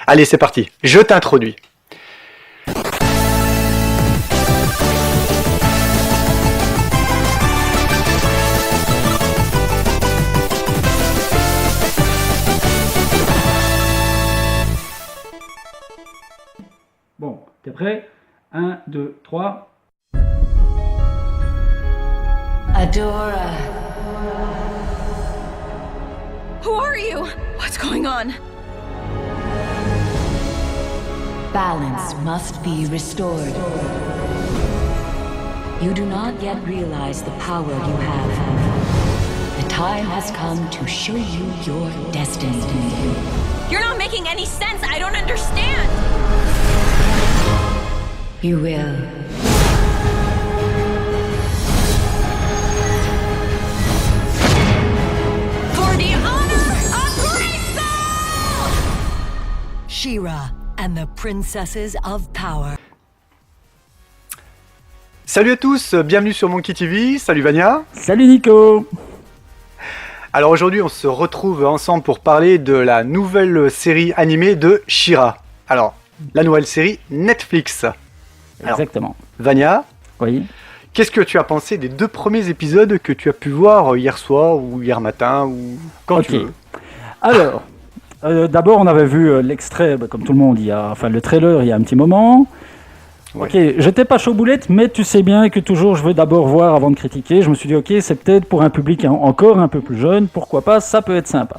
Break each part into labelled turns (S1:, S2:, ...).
S1: Allez, c'est parti. Je t'introduis.
S2: Bon, t'es prêt? 1, 2, 3.
S3: Adora.
S4: Who are you? What's going on?
S3: Balance must be restored. You do not yet realize the power you have. The time has come to show you your destiny.
S4: You're not making any sense. I don't understand.
S3: You will.
S4: For the honor of Grayskull!
S5: She-Ra and the Princesses of Power.
S1: Salut à tous, bienvenue sur Monkey TV. Salut Vania.
S2: Salut Nico.
S1: Alors aujourd'hui, on se retrouve ensemble pour parler de la nouvelle série animée de She-Ra. Alors, la nouvelle série Netflix. Alors,
S2: Exactement.
S1: Vania,
S2: Oui.
S1: qu'est-ce que tu as pensé des 2 premiers épisodes que tu as pu voir hier soir ou hier matin ou quand
S2: Ok.
S1: tu veux?
S2: Alors, d'abord, on avait vu l'extrait, comme tout le monde, le trailer, il y a un petit moment.
S1: Ouais.
S2: Ok, j'étais pas chaud boulette, mais tu sais bien que toujours, je veux d'abord voir avant de critiquer. Je me suis dit, ok, c'est peut-être pour un public encore un peu plus jeune, pourquoi pas, ça peut être sympa.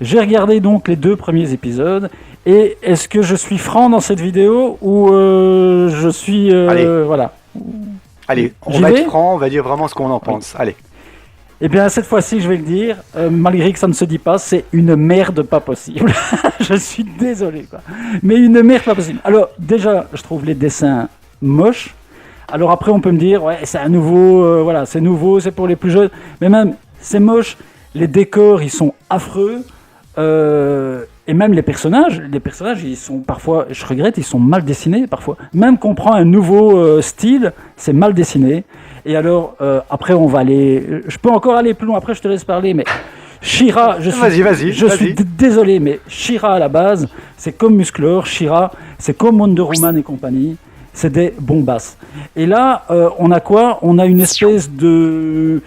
S2: J'ai regardé donc les 2 premiers épisodes, et est-ce que je suis franc dans cette vidéo, ou je suis...
S1: Allez.
S2: Voilà.
S1: Allez, on
S2: J'y
S1: va
S2: vais
S1: être franc, on va dire vraiment ce qu'on en pense. Allez.
S2: Eh bien, cette fois-ci, je vais le dire, malgré que ça ne se dit pas, c'est une merde pas possible. Je suis désolé, quoi. Mais une merde pas possible. Alors, déjà, je trouve les dessins moches. Alors après, on peut me dire, ouais, c'est un nouveau, c'est nouveau, c'est pour les plus jeunes. Mais même, c'est moche. Les décors, ils sont affreux. Et même les personnages, ils sont parfois, je regrette, ils sont mal dessinés parfois. Même qu'on prend un nouveau style, c'est mal dessiné. Et alors, après, on va aller... Je peux encore aller plus loin, après je te laisse parler, mais She-Ra, je suis désolé, mais She-Ra à la base, c'est comme Musclor, She-Ra, c'est comme Wonder Woman et compagnie, c'est des bombasses. Et là, on a quoi? On a une espèce de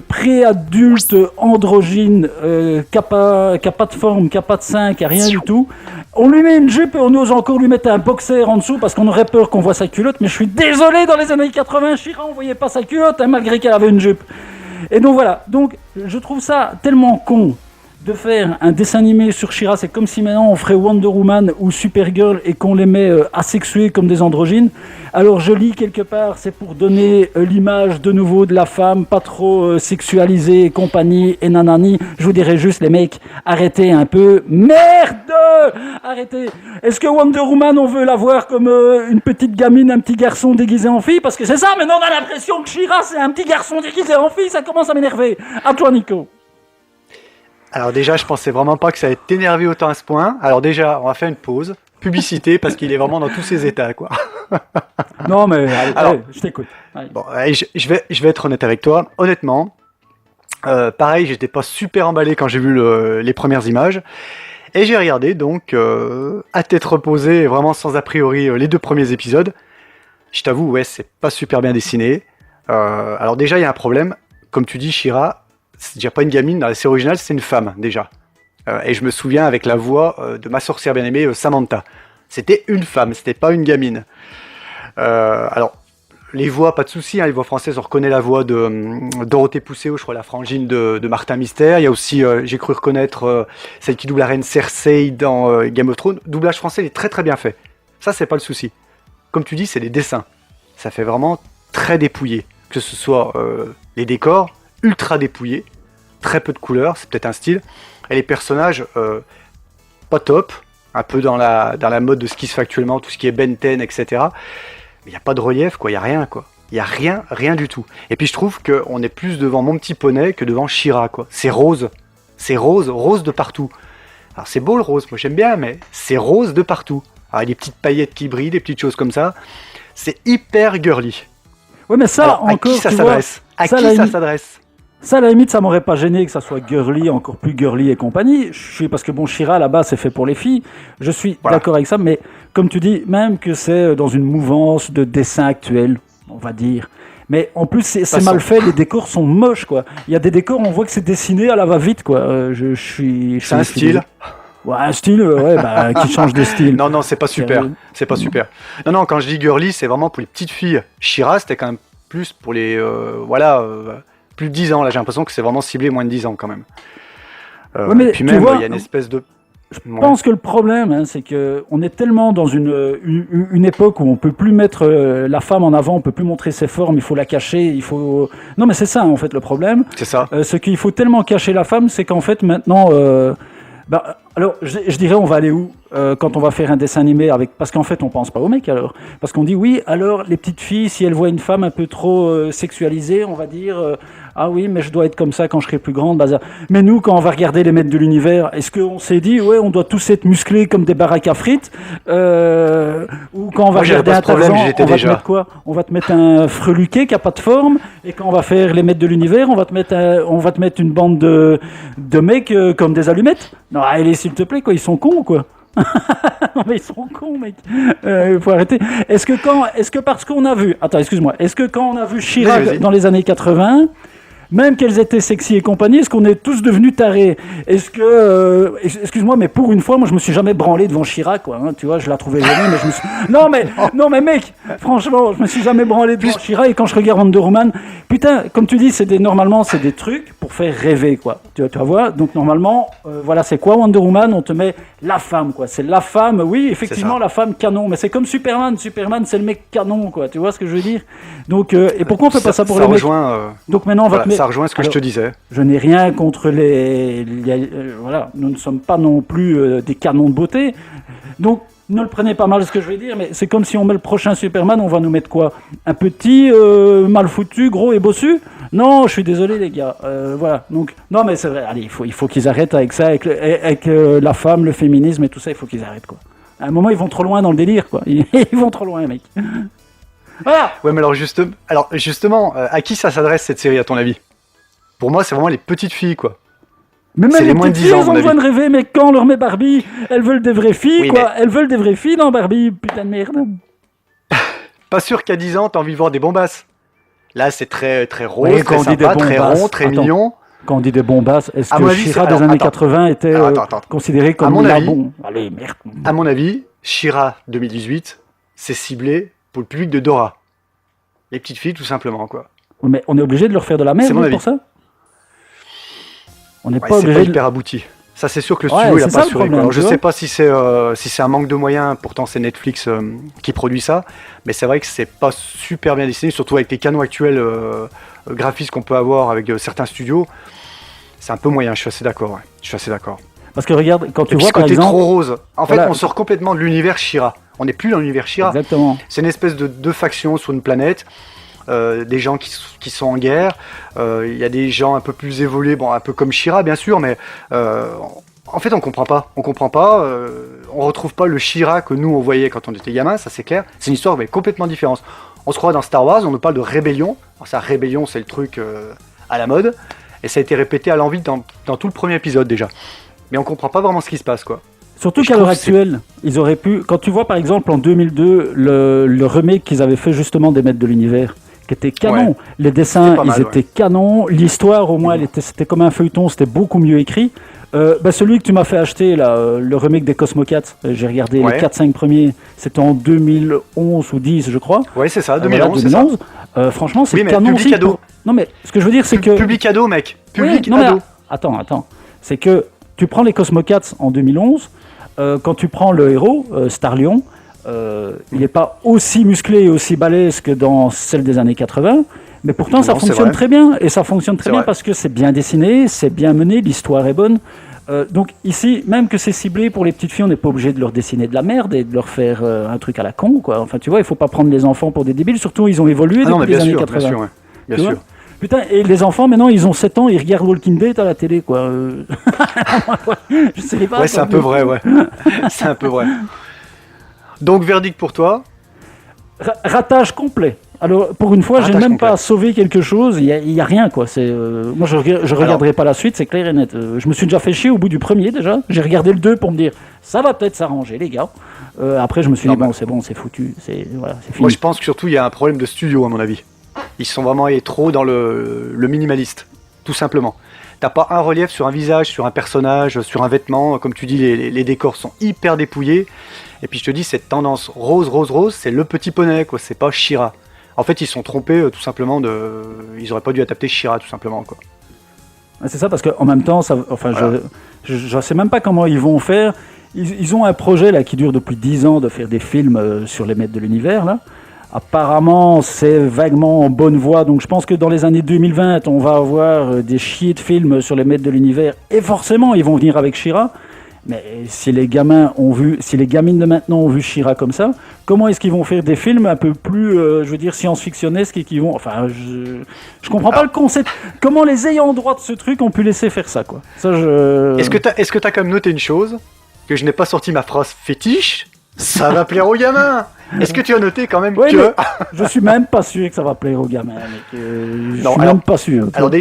S2: pré-adulte androgyne qui n'a pas de forme, qui n'a pas de sein, qui n'a rien du tout. On lui met une jupe et on ose encore lui mettre un boxer en dessous parce qu'on aurait peur qu'on voit sa culotte. Mais je suis désolé, dans les années 80, She-Ra, on ne voyait pas sa culotte, malgré qu'elle avait une jupe. Et donc voilà, donc je trouve ça tellement con de faire un dessin animé sur She-Ra. C'est comme si maintenant on ferait Wonder Woman ou Supergirl et qu'on les met asexués comme des androgynes. Alors je lis quelque part, c'est pour donner l'image de nouveau de la femme, pas trop sexualisée et compagnie et nanani. Je vous dirais juste, les mecs, arrêtez un peu. Merde! Arrêtez! Est-ce que Wonder Woman, on veut la voir comme une petite gamine, un petit garçon déguisé en fille? Parce que c'est ça, maintenant on a l'impression que She-Ra, c'est un petit garçon déguisé en fille, ça commence à m'énerver. À toi, Nico.
S1: Alors déjà, je pensais vraiment pas que ça allait t'énerver autant à ce point. Alors déjà, on va faire une pause. Publicité, parce qu'il est vraiment dans tous ses états, quoi.
S2: Non, mais allez, je t'écoute. Allez.
S1: Bon, allez, je vais être honnête avec toi. Honnêtement, pareil, j'étais pas super emballé quand j'ai vu les premières images. Et j'ai regardé, donc, à tête reposée, vraiment sans a priori, les 2 premiers épisodes. Je t'avoue, ouais, c'est pas super bien dessiné. Alors déjà, il y a un problème. Comme tu dis, She-Ra, c'est déjà pas une gamine, dans la série originale, c'est une femme, déjà. Et je me souviens avec la voix de ma sorcière bien-aimée, Samantha. C'était une femme, c'était pas une gamine. Alors, les voix, pas de souci, les voix françaises, on reconnaît la voix de Dorothée Pousseau, je crois la frangine de Martin Mystère. Il y a aussi, j'ai cru reconnaître celle qui double la reine Cersei dans Game of Thrones. Doublage français, il est très très bien fait. Ça, c'est pas le souci. Comme tu dis, c'est les dessins. Ça fait vraiment très dépouillé. Que ce soit les décors, ultra dépouillés, très peu de couleurs, c'est peut-être un style. Et les personnages, pas top, un peu dans la mode de ce qui se fait actuellement, tout ce qui est Ben 10, etc. Mais il n'y a pas de relief, quoi, il n'y a rien, quoi. Il n'y a rien du tout. Et puis je trouve qu'on est plus devant Mon Petit Poney que devant She-Ra, quoi. C'est rose rose de partout. Alors c'est beau le rose, moi j'aime bien, mais c'est rose de partout. Alors des petites paillettes qui brillent, des petites choses comme ça. C'est hyper girly.
S2: Ouais, mais ça,
S1: alors,
S2: encore,
S1: à qui ça
S2: tu
S1: s'adresse?
S2: vois,
S1: À qui ça s'adresse?
S2: Ça, à la limite, ça m'aurait pas gêné que ça soit girly, encore plus girly et compagnie. Parce que bon, She-Ra, là-bas, c'est fait pour les filles. Je suis d'accord avec ça, mais comme tu dis, même que c'est dans une mouvance de dessin actuel, on va dire. Mais en plus, c'est mal fait, les décors sont moches, quoi. Il y a des décors, on voit que c'est dessiné à la va-vite, quoi.
S1: C'est un style.
S2: Ouais, un style, qui change de style.
S1: Non, c'est pas super. C'est pas super. Non, quand je dis girly, c'est vraiment pour les petites filles. She-Ra, c'était quand même plus pour les... plus de 10 ans, là j'ai l'impression que c'est vraiment ciblé moins de 10 ans quand même.
S2: Mais
S1: et puis même, il y a une espèce de...
S2: Je pense que le problème, c'est qu'on est tellement dans une époque où on peut plus mettre la femme en avant, on peut plus montrer ses formes, il faut la cacher, il faut... Non mais c'est ça en fait le problème.
S1: C'est ça.
S2: Ce qu'il faut tellement cacher la femme, c'est qu'en fait maintenant... alors, je dirais, on va aller où quand on va faire un dessin animé avec... Parce qu'en fait, on pense pas aux mecs, alors. Parce qu'on dit, oui, alors, les petites filles, si elles voient une femme un peu trop sexualisée, on va dire... ah oui, mais je dois être comme ça quand je serai plus grande. Bazar. Mais nous, quand on va regarder les maîtres de l'univers, est-ce qu'on s'est dit, ouais, on doit tous être musclés comme des baraques à frites ou quand on va regarder un Tarzan, on va te mettre quoi? On va te mettre un freluquet qui a pas de forme. Et quand on va faire les maîtres de l'univers, on va te mettre une bande de mecs comme des allumettes. Non, allez, s'il te plaît, quoi, ils sont cons, quoi. Non mais ils sont cons, mec. Faut arrêter. Est-ce que parce qu'on a vu... Attends, excuse-moi. Est-ce que quand on a vu She-Ra dans les années 80... Même qu'elles étaient sexy et compagnie, est-ce qu'on est tous devenus tarés? Est-ce que, excuse-moi, mais pour une fois, moi, je me suis jamais branlé devant She-Ra, quoi. Hein, tu vois, je la trouvais jolie, mais je me suis... Non, mais mec, franchement, je me suis jamais branlé devant She-Ra. Et quand je regarde Wonder Woman, putain, comme tu dis, normalement, c'est des trucs pour faire rêver, quoi. Tu vois. Donc normalement, voilà, c'est quoi Wonder Woman? On te met la femme, quoi. C'est la femme, oui, effectivement, la femme canon. Mais c'est comme Superman. Superman, c'est le mec canon, quoi. Tu vois ce que je veux dire? Donc, et pourquoi on fait pas ça pour les mecs? Donc maintenant, on va te mettre...
S1: Ça rejoint ce que je te disais.
S2: Je n'ai rien contre voilà, nous ne sommes pas non plus des canons de beauté. Donc, ne le prenez pas mal ce que je vais dire, mais c'est comme si on met le prochain Superman, on va nous mettre quoi? Un petit, mal foutu, gros et bossu? Non, je suis désolé les gars. Voilà. Donc, non mais c'est vrai, allez, il faut qu'ils arrêtent avec ça, avec la femme, le féminisme et tout ça, il faut qu'ils arrêtent, quoi. À un moment, ils vont trop loin dans le délire, quoi. Ils vont trop loin, mec. Voilà.
S1: Ouais, mais alors justement, à qui ça s'adresse cette série, à ton avis? Pour moi, c'est vraiment les petites filles, quoi.
S2: Mais même les petites filles, elles ont besoin de rêver, mais quand on leur met Barbie, elles veulent des vraies filles, quoi. Mais... Elles veulent des vraies filles dans Barbie, putain de merde.
S1: Pas sûr qu'à 10 ans, t'as envie de voir des bombasses. Là, c'est très, très rose, très sympa, très rond, très mignon.
S2: Quand on dit des bombasses, est-ce que She-Ra des années 80 était considérée comme la bombe? Allez, merde.
S1: À mon avis, She-Ra 2018, c'est ciblé pour le public de Dora. Les petites filles, tout simplement, quoi.
S2: Mais on est obligé de leur faire de la merde pour ça? On n'est pas obligé.
S1: C'est pas hyper abouti. Ça, c'est sûr que le studio, il a pas assuré. Alors, je sais pas si c'est un manque de moyens. Pourtant, c'est Netflix qui produit ça. Mais c'est vrai que c'est pas super bien dessiné, surtout avec les canons actuels graphistes qu'on peut avoir avec certains studios. C'est un peu moyen. Je suis assez d'accord. Ouais. Je suis assez d'accord.
S2: Parce que regarde, quand tu vois par
S1: côté
S2: exemple,
S1: trop rose. En fait, on sort complètement de l'univers She-Ra. On n'est plus dans l'univers She-Ra.
S2: Exactement.
S1: C'est une espèce de deux factions sur une planète. Des gens qui sont en guerre, il y a des gens un peu plus évolués, bon, un peu comme She-Ra bien sûr, mais en fait on comprend pas, on retrouve pas le She-Ra que nous on voyait quand on était gamin, ça c'est clair, c'est une histoire complètement différente. On se croit dans Star Wars, on nous parle de rébellion, alors ça rébellion c'est le truc à la mode, et ça a été répété à l'envi dans tout le premier épisode déjà, mais on comprend pas vraiment ce qui se passe, quoi.
S2: Surtout qu'à l'heure actuelle, ils auraient pu, quand tu vois par exemple en 2002 le remake qu'ils avaient fait justement des Maîtres de l'univers, qui était canon. Ouais. Les dessins, ils étaient canons. L'histoire, au moins, c'était comme un feuilleton, c'était beaucoup mieux écrit. Celui que tu m'as fait acheter, là, le remake des Cosmocats, j'ai regardé les 4-5 premiers, c'était en 2011 ou 10, je crois.
S1: Oui, c'est ça, 2011. 2011.
S2: Franchement, c'est canon
S1: public
S2: aussi.
S1: Ado.
S2: Non, mais ce que je veux dire, c'est que...
S1: Public ado, mec. Public ado.
S2: Attends. C'est que tu prends les Cosmocats en 2011, quand tu prends le héros, Star-Lion, il n'est pas aussi musclé et aussi balèze que dans celle des années 80, mais pourtant ça fonctionne très bien, et ça fonctionne très bien parce que c'est bien dessiné, c'est bien mené, l'histoire est bonne. Donc ici, même que c'est ciblé pour les petites filles, on n'est pas obligé de leur dessiner de la merde et de leur faire un truc à la con, quoi. Enfin, tu vois, il ne faut pas prendre les enfants pour des débiles, surtout ils ont évolué depuis les années 80.
S1: Bien sûr.
S2: Putain, et les enfants, maintenant, ils ont 7 ans, ils regardent Walking Dead à la télé, quoi. Je sais pas.
S1: Ouais, c'est un peu vrai, ouais. C'est un peu vrai. Donc, verdict pour toi?
S2: Ratage complet. Alors, pour une fois, j'ai
S1: Ratage
S2: même
S1: complet.
S2: pas sauvé quelque chose. Il y a rien, quoi. Moi, je regarderai pas la suite, c'est clair et net. Je me suis déjà fait chier au bout du premier, déjà. J'ai regardé le 2 pour me dire, ça va peut-être s'arranger, les gars. Après, je me suis dit, bon, c'est foutu. Voilà, c'est fini.
S1: Moi, je pense que surtout, il y a un problème de studio, à mon avis. Ils sont vraiment allés trop dans le minimaliste, tout simplement. T'as pas un relief sur un visage, sur un personnage, sur un vêtement. Comme tu dis, les décors sont hyper dépouillés. Et puis, je te dis, cette tendance rose, c'est le petit poney, quoi. C'est pas She-Ra. En fait, ils se sont trompés, tout simplement. Ils auraient pas dû adapter She-Ra, tout simplement, quoi.
S2: C'est ça, parce qu'en même temps,
S1: Voilà.
S2: je sais même pas comment ils vont faire. Ils ont un projet là qui dure depuis 10 ans de faire des films sur les maîtres de l'univers, là. Apparemment, c'est vaguement en bonne voie. Donc, je pense que dans les années 2020, on va avoir des chiers de films sur les maîtres de l'univers. Et forcément, ils vont venir avec She-Ra. Mais si les gamines de maintenant ont vu She-Ra comme ça, comment est-ce qu'ils vont faire des films un peu plus, je veux dire, science-fictionnesques et qui vont... Enfin, je comprends pas le concept. Comment les ayants droit de ce truc ont pu laisser faire ça, quoi. Ça,
S1: Est-ce que t'as quand même noté une chose? Que je n'ai pas sorti ma phrase fétiche? Ça va plaire aux gamins. Est-ce que tu as noté quand même
S2: Ouais,
S1: que...
S2: mais je suis même pas sûr que ça va plaire aux gamins, mec. Je
S1: Non,
S2: suis
S1: alors-
S2: même pas sûr. tu
S1: Alors
S2: vois.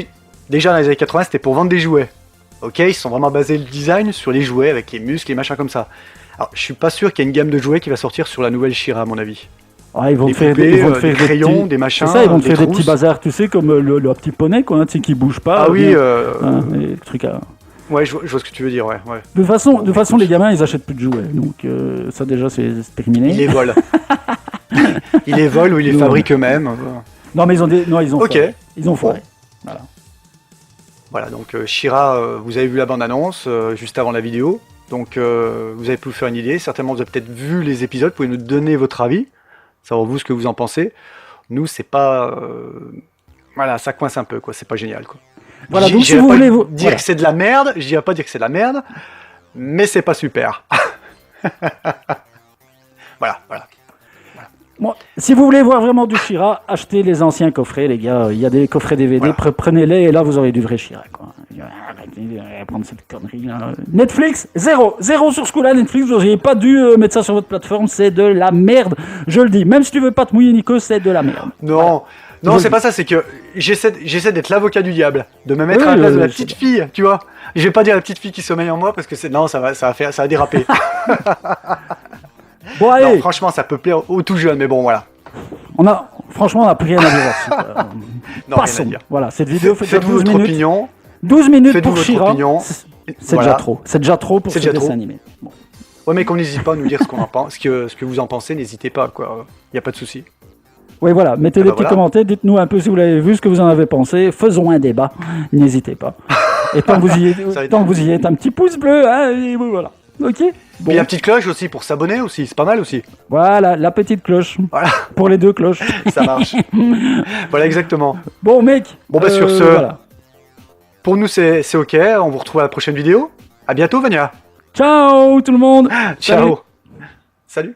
S1: déjà dans les années 80, c'était pour vendre des jouets. Ok, ils sont vraiment basés le design sur les jouets avec les muscles, les machins comme ça. Alors je suis pas sûr qu'il y ait une gamme de jouets qui va sortir sur la nouvelle She-Ra à mon avis.
S2: Ouais, ils vont
S1: Des
S2: te faire
S1: poupées,
S2: ils vont te
S1: des
S2: faire
S1: crayons, des
S2: c'est
S1: machins,
S2: ça, ils vont te
S1: des
S2: faire des
S1: trousses.
S2: petits bazars, tu sais, comme le petit poney, quoi, hein, tu sais, qui bouge pas.
S1: Ah oui,
S2: bien. Hein, et le truc à...
S1: ouais, je vois ce que tu veux dire, ouais.
S2: De toute façon, les gamins, ils achètent plus de jouets, donc ça déjà, c'est terminé.
S1: Ils les volent. Ils les volent ou ils les
S2: Non.
S1: fabriquent eux-mêmes.
S2: Non, mais ils ont
S1: Ok.
S2: foiré. Ils ont foiré. Voilà.
S1: Voilà, donc She-Ra, vous avez vu la bande-annonce juste avant la vidéo. Donc vous avez pu vous faire une idée. Certainement, vous avez peut-être vu les épisodes. Vous pouvez nous donner votre avis. Savoir vous ce que vous en pensez. Nous, c'est pas... Voilà, ça coince un peu, quoi. C'est pas génial, quoi.
S2: Voilà, donc si
S1: J'irai
S2: vous
S1: pas
S2: voulez...
S1: dire
S2: voilà.
S1: que c'est de la merde. Je dirais pas dire que c'est de la merde. Mais c'est pas super. Voilà.
S2: Bon, si vous voulez voir vraiment du She-Ra, achetez les anciens coffrets, les gars. Il y a des coffrets DVD,
S1: Voilà.
S2: Prenez-les et là vous aurez du vrai She-Ra, quoi. Arrêtez de prendre cette connerie là. Netflix, zéro sur ce coup-là. Netflix, vous n'auriez pas dû mettre ça sur votre plateforme, c'est de la merde. Je le dis, même si tu veux pas te mouiller, Nico, c'est de la merde.
S1: Non, non,
S2: Je-
S1: c'est pas ça, c'est que j'essaie d'être l'avocat du diable, de me mettre
S2: Oui,
S1: à la place de la
S2: je-
S1: petite fille, tu vois. Je vais pas dire la petite fille qui sommeille en moi parce que non, ça va déraper.
S2: Bon,
S1: Non,
S2: allez,
S1: franchement, ça peut plaire aux tout jeunes, mais bon, voilà.
S2: franchement, on n'a plus rien à dire là-dessus.
S1: Non,
S2: Passons.
S1: rien à dire.
S2: Voilà, cette vidéo fait déjà
S1: Faites-vous
S2: 12
S1: votre
S2: minutes.
S1: opinion.
S2: 12 minutes
S1: Faites-vous
S2: pour
S1: votre
S2: She-Ra.
S1: opinion.
S2: C'est
S1: Voilà.
S2: déjà trop. C'est déjà trop pour
S1: C'est
S2: ce
S1: déjà
S2: dessin
S1: trop.
S2: animé. Bon.
S1: Ouais, mais qu'on n'hésite pas à nous dire ce qu'on en pense, ce que vous en pensez, n'hésitez pas, quoi. Y a pas de souci.
S2: Oui, voilà, mettez
S1: Ah
S2: des
S1: bah
S2: petits
S1: voilà.
S2: commentaires, dites-nous un peu si vous l'avez vu, ce que vous en avez pensé, faisons un débat, n'hésitez pas. Et tant que vous y êtes, un petit pouce bleu, hein, et voilà. Ok. Bon.
S1: Puis la petite cloche aussi pour s'abonner aussi, c'est pas mal aussi.
S2: Voilà, la petite cloche.
S1: Voilà.
S2: Pour les deux cloches.
S1: Ça marche. Voilà, exactement.
S2: Bon, mec.
S1: Bon, bah, sur ce-
S2: Voilà.
S1: Pour nous, c'est ok. On vous retrouve à la prochaine vidéo. À bientôt, Vania.
S2: Ciao, tout le monde.
S1: Ciao. Salut.